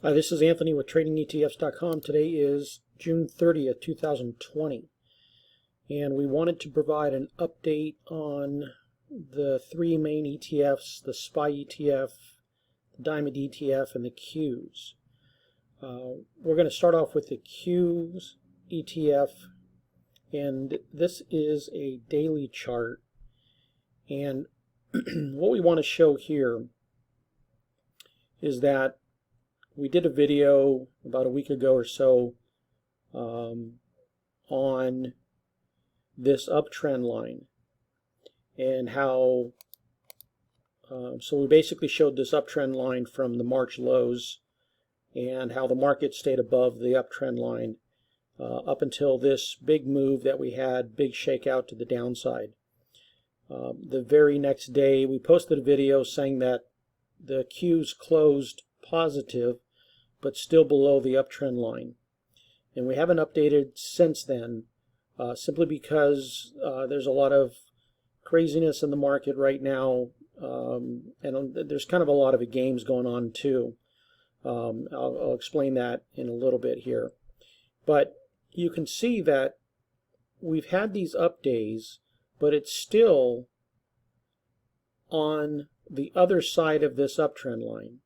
Hi, this is Anthony with TradingETFs.com. Today is June 30th, 2020, and we wanted to provide an update on the three main ETFs, the SPY ETF, the Diamond ETF, and the Qs. We're going to start off with the Qs ETF, and this is a daily chart. And what we want to show here is that we did a video about a week ago or so on this uptrend line and how so we basically showed this uptrend line from the March lows and how the market stayed above the uptrend line up until this big move that we had, big shakeout to the downside. The very next day we posted a video saying that the Qs closed positive but still below the uptrend line, and we haven't updated since then simply because there's a lot of craziness in the market right now, and there's kind of a lot of games going on too. I'll explain that in a little bit here, but you can see that we've had these up days, but it's still on the other side of this uptrend line.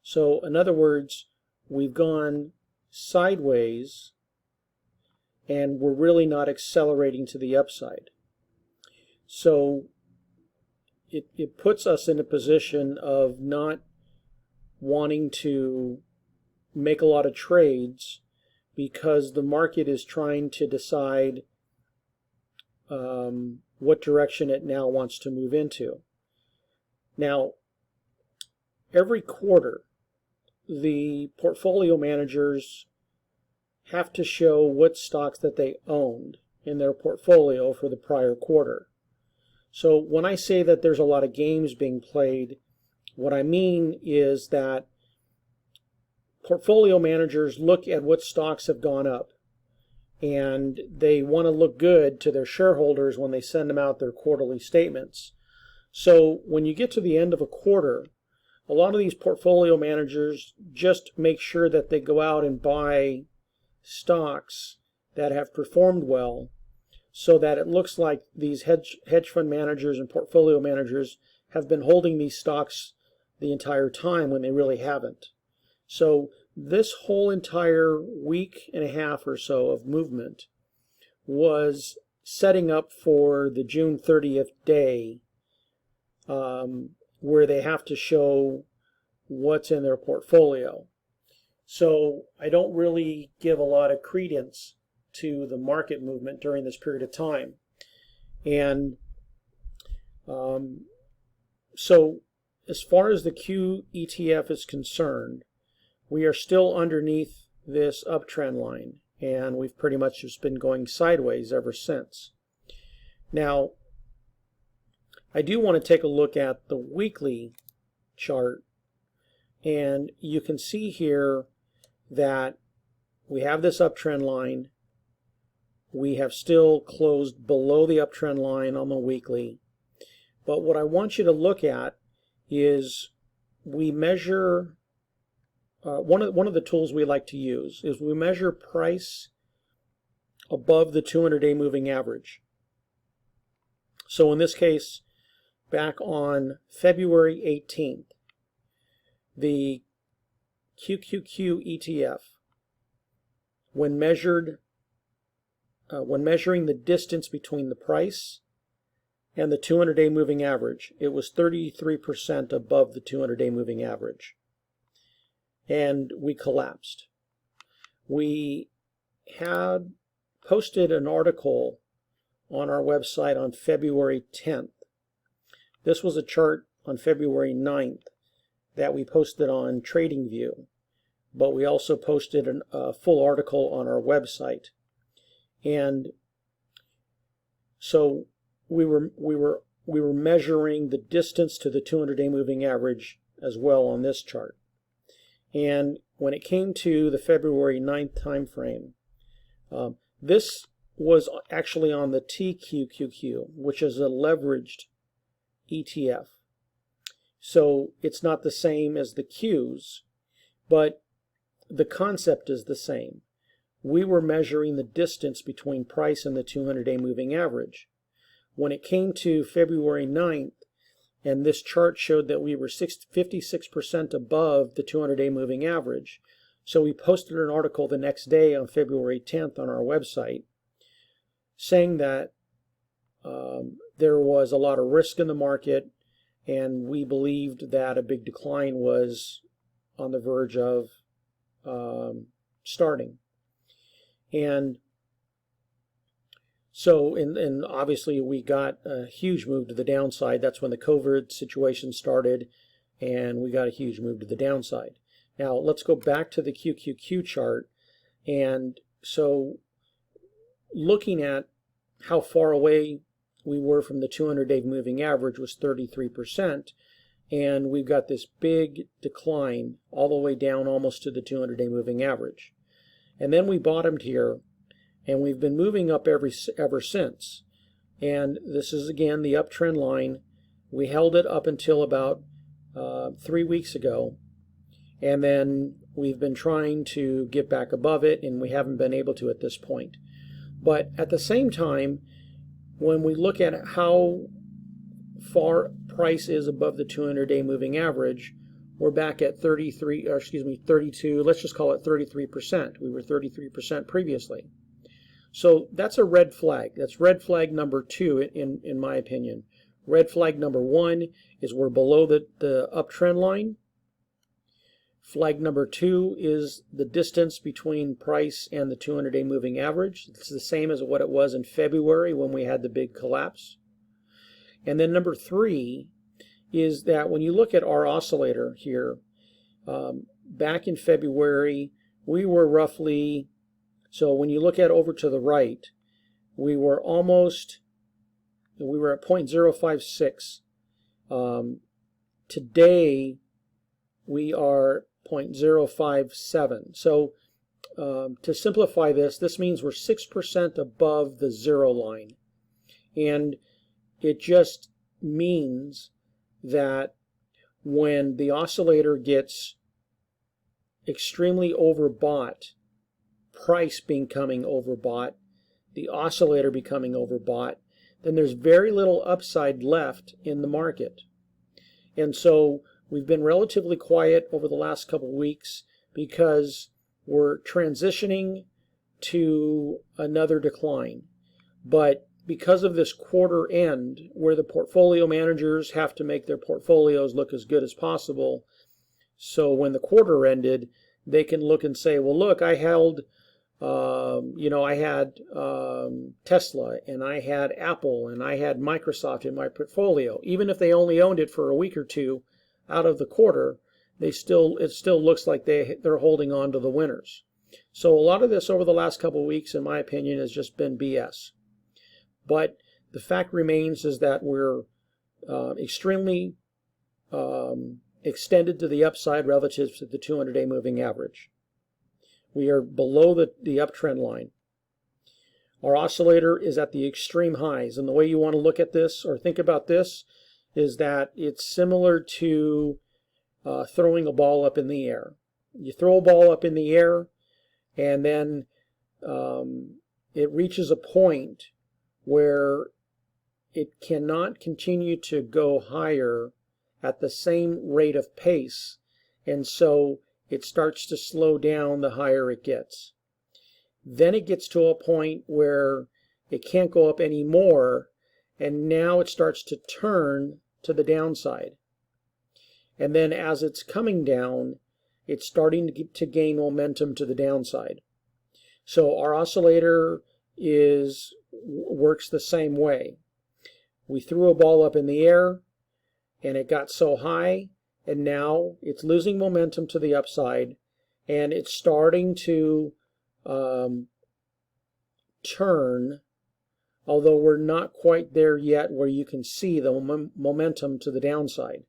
So in other words, we've gone sideways and we're really not accelerating to the upside. So it puts us in a position of not wanting to make a lot of trades because the market is trying to decide what direction it now wants to move into. Now, every quarter, the portfolio managers have to show what stocks that they owned in their portfolio for the prior quarter. So when I say that there's a lot of games being played, what I mean is that portfolio managers look at what stocks have gone up, and they want to look good to their shareholders when they send them out their quarterly statements. So when you get to the end of a quarter, a lot of these portfolio managers just make sure that they go out and buy stocks that have performed well so that it looks like these hedge fund managers and portfolio managers have been holding these stocks the entire time when they really haven't. So this whole entire week and a half or so of movement was setting up for the June 30th day, where they have to show what's in their portfolio. So I don't really give a lot of credence to the market movement during this period of time. And so as far as the Q ETF is concerned, we are still underneath this uptrend line, and we've pretty much just been going sideways ever since. Now, I do want to take a look at the weekly chart, and you can see here that we have this uptrend line. We have still closed below the uptrend line on the weekly. But what I want you to look at is we measure, one of the tools we like to use is we measure price above the 200-day moving average. So in this case, back on February 18th, the QQQ ETF, when measuring the distance between the price and the 200-day moving average, it was 33% above the 200-day moving average. And we collapsed. We had posted an article on our website on February 10th. This was a chart on February 9th that we posted on TradingView, but we also posted a full article on our website. And so we were measuring the distance to the 200-day moving average as well on this chart. And when it came to the February 9th time frame, this was actually on the TQQQ, which is a leveraged ETF. So it's not the same as the Qs. but the concept is the same. We were measuring the distance between price and the 200-day moving average. When it came to February 9th, and this chart showed that we were 56% above the 200-day moving average. So we posted an article the next day on February 10th on our website saying that there was a lot of risk in the market, and we believed that a big decline was on the verge of starting. And so, and obviously we got a huge move to the downside. That's when the COVID situation started, and we got a huge move to the downside. Now, let's go back to the QQQ chart. And so, looking at how far away we were from the 200-day moving average was 33%. And we've got this big decline all the way down almost to the 200-day moving average. And then we bottomed here, and we've been moving up ever since. And this is, again, the uptrend line. We held it up until about 3 weeks ago. And then we've been trying to get back above it, and we haven't been able to at this point. But at the same time, when we look at how far price is above the 200-day moving average, we're back at 32, let's just call it 33%. We were 33% previously. So that's a red flag. That's red flag number 2 in my opinion. Red flag number 1 is we're below the uptrend line. Flag number 2 is the distance between price and the 200-day moving average. It's the same as what it was in February when we had the big collapse. And then number 3 is that when you look at our oscillator here, back in February, we were roughly, so when you look at over to the right, we were at 0.056. Today, we are 0.057. So to simplify this means we're 6% above the zero line. And it just means that when the oscillator gets extremely overbought, price becoming overbought, the oscillator becoming overbought, then there's very little upside left in the market. And so we've been relatively quiet over the last couple of weeks because we're transitioning to another decline. But because of this quarter end, where the portfolio managers have to make their portfolios look as good as possible, so when the quarter ended, they can look and say, well, look, I held, I had Tesla, and I had Apple, and I had Microsoft in my portfolio. Even if they only owned it for a week or two out of the quarter, it still looks like they're holding on to the winners. So a lot of this over the last couple of weeks, in my opinion, has just been BS. But the fact remains is that we're extremely extended to the upside relative to the 200-day moving average. We are below the uptrend line. Our oscillator is at the extreme highs. And the way you want to look at this or think about this is that it's similar to throwing a ball up in the air. You throw a ball up in the air, and then it reaches a point where it cannot continue to go higher at the same rate of pace, and so it starts to slow down the higher it gets. Then it gets to a point where it can't go up anymore, and now it starts to turn to the downside. And then as it's coming down, it's starting to gain momentum to the downside. So our oscillator works the same way. We threw a ball up in the air, and it got so high, and now it's losing momentum to the upside, and it's starting to turn, although we're not quite there yet where you can see the momentum to the downside,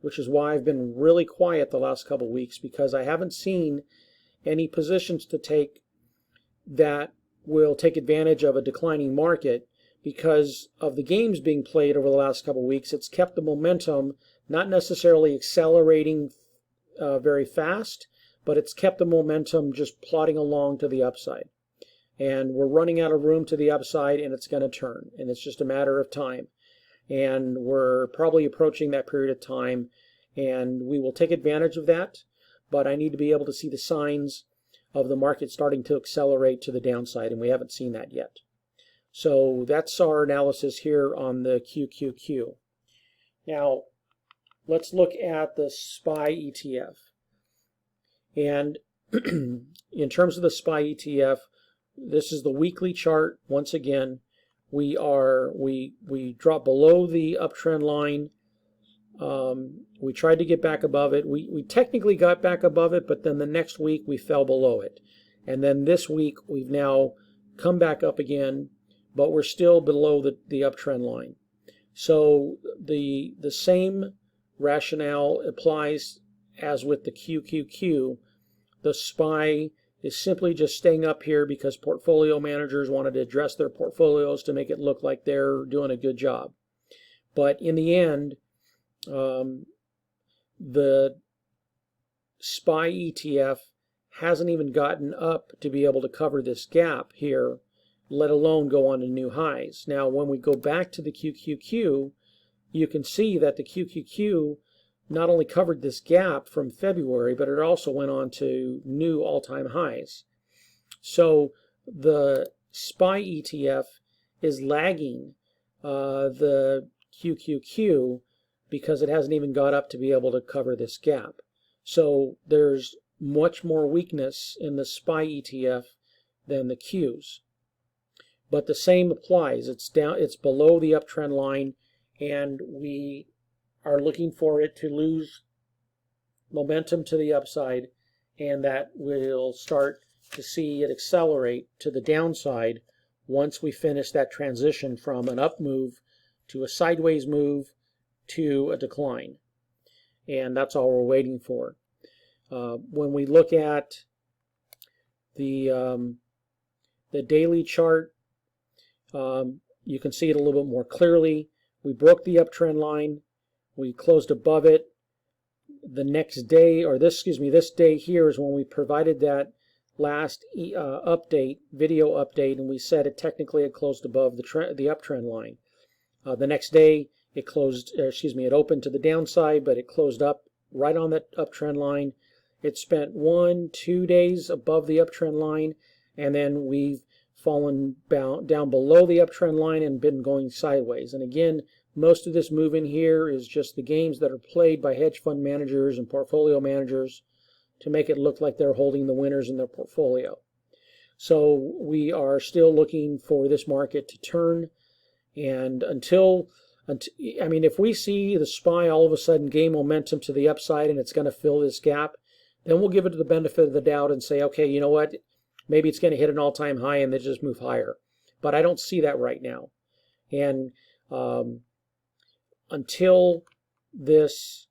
which is why I've been really quiet the last couple of weeks, because I haven't seen any positions to take that will take advantage of a declining market. Because of the games being played over the last couple of weeks, it's kept the momentum not necessarily accelerating very fast, but it's kept the momentum just plodding along to the upside. And we're running out of room to the upside, and it's going to turn, and it's just a matter of time. And we're probably approaching that period of time, and we will take advantage of that, but I need to be able to see the signs of the market starting to accelerate to the downside, and we haven't seen that yet. So that's our analysis here on the QQQ. Now, let's look at the SPY ETF. And in terms of the SPY ETF, this is the weekly chart. Once again, we dropped below the uptrend line. We tried to get back above it. We technically got back above it, but then the next week we fell below it. And then this week we've now come back up again, but we're still below the uptrend line. So the same rationale applies as with the QQQ. The SPY is simply just staying up here because portfolio managers wanted to address their portfolios to make it look like they're doing a good job. But in the end, the SPY ETF hasn't even gotten up to be able to cover this gap here, let alone go on to new highs. Now, when we go back to the QQQ, you can see that the QQQ not only covered this gap from February, but it also went on to new all-time highs. So the SPY ETF is lagging the QQQ because it hasn't even got up to be able to cover this gap. So there's much more weakness in the SPY ETF than the Qs. But the same applies. It's below the uptrend line, and we are looking for it to lose momentum to the upside, and that we'll start to see it accelerate to the downside once we finish that transition from an up move to a sideways move to a decline. And that's all we're waiting for. When we look at the daily chart, you can see it a little bit more clearly. We broke the uptrend line. We closed above it. The next day, or this day here is when we provided that last video update, and we said it technically had closed above the uptrend line. The next day, it it opened to the downside, but it closed up right on that uptrend line. It spent 1-2 days above the uptrend line, and then we've fallen down below the uptrend line and been going sideways. And again, most of this move in here is just the games that are played by hedge fund managers and portfolio managers to make it look like they're holding the winners in their portfolio. So we are still looking for this market to turn, and if we see the SPY all of a sudden gain momentum to the upside and it's going to fill this gap, then we'll give it the benefit of the doubt and say, okay, you know what, maybe it's going to hit an all-time high and then just move higher. But I don't see that right now. And until this,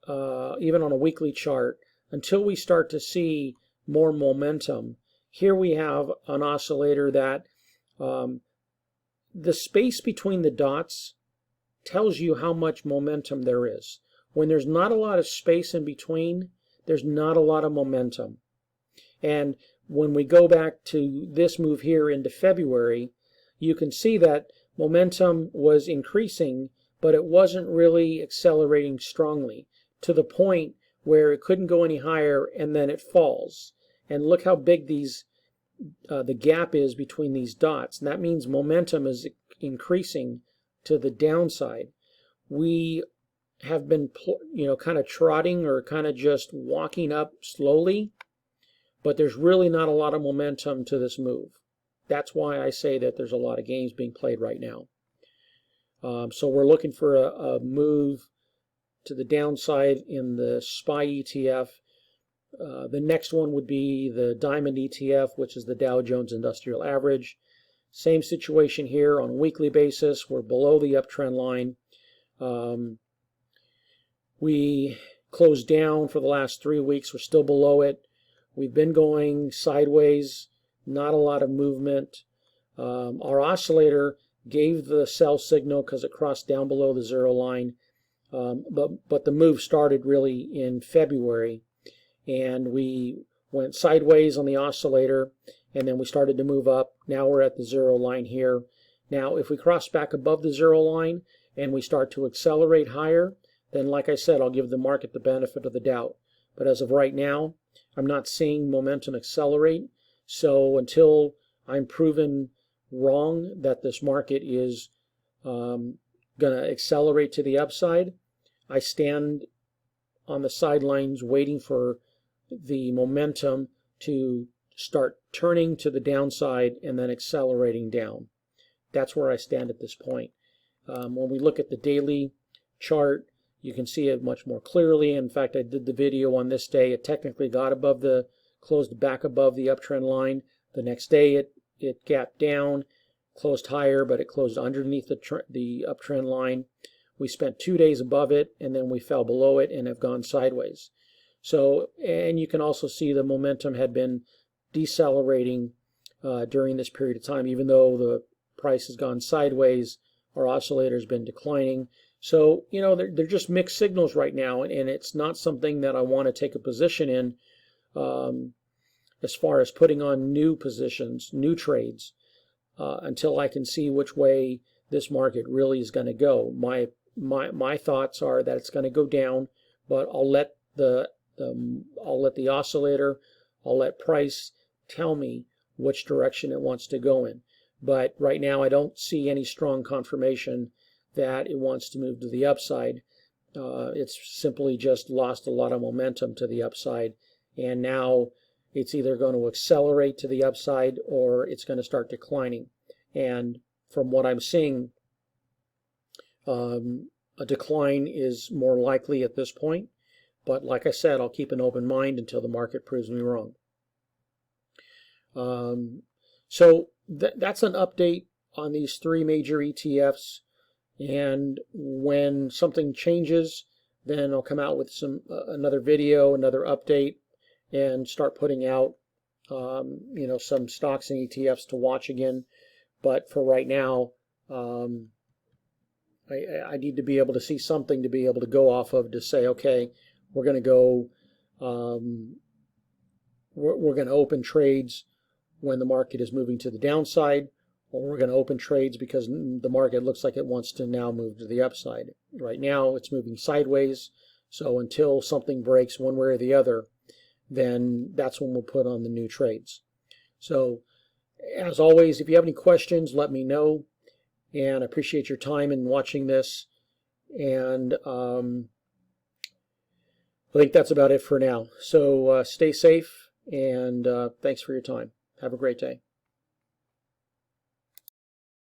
even on a weekly chart, until we start to see more momentum, here we have an oscillator that the space between the dots tells you how much momentum there is. When there's not a lot of space in between, there's not a lot of momentum. And when we go back to this move here into February, you can see that momentum was increasing, but it wasn't really accelerating strongly to the point where it couldn't go any higher, and then it falls. And look how big the gap is between these dots. And that means momentum is increasing to the downside. We have been, kind of trotting or kind of just walking up slowly, but there's really not a lot of momentum to this move. That's why I say that there's a lot of games being played right now. So we're looking for a move to the downside in the SPY ETF. The next one would be the Diamond ETF, which is the Dow Jones Industrial Average. Same situation here on a weekly basis. We're below the uptrend line. We closed down for the last 3 weeks. We're still below it. We've been going sideways, not a lot of movement. Our oscillator gave the sell signal because it crossed down below the zero line, but the move started really in February, and we went sideways on the oscillator, and then we started to move up. Now we're at the zero line here. Now if we cross back above the zero line and we start to accelerate higher, then like I said, I'll give the market the benefit of the doubt. But as of right now, I'm not seeing momentum accelerate. So until I'm proven wrong that this market is going to accelerate to the upside, I stand on the sidelines waiting for the momentum to start turning to the downside and then accelerating down. That's where I stand at this point. When we look at the daily chart, you can see it much more clearly. In fact, I did the video on this day. It technically got above the, closed back above the uptrend line. The next day it gapped down, closed higher, but it closed underneath the uptrend line. We spent 2 days above it, and then we fell below it and have gone sideways. So, and you can also see the momentum had been decelerating during this period of time. Even though the price has gone sideways, our oscillator has been declining. So, you know, they're just mixed signals right now, and it's not something that I want to take a position in as far as putting on new positions, new trades, until I can see which way this market really is going to go. My thoughts are that it's going to go down, but I'll let the oscillator, I'll let price tell me which direction it wants to go in. But right now I don't see any strong confirmation that it wants to move to the upside. It's simply just lost a lot of momentum to the upside, and now it's either going to accelerate to the upside or it's going to start declining. And from what I'm seeing, a decline is more likely at this point. But like I said, I'll keep an open mind until the market proves me wrong. So that's an update on these three major ETFs. And when something changes, then I'll come out with another video, another update, and start putting out you know, some stocks and ETFs to watch again. But for right now, I need to be able to see something to be able to go off of to say, okay, we're going to go, we're going to open trades when the market is moving to the downside, or we're going to open trades because the market looks like it wants to now move to the upside. Right now, it's moving sideways. So until something breaks one way or the other, then that's when we'll put on the new trades. So as always, if you have any questions, let me know. And I appreciate your time in watching this. And I think that's about it for now. So stay safe, and thanks for your time. Have a great day.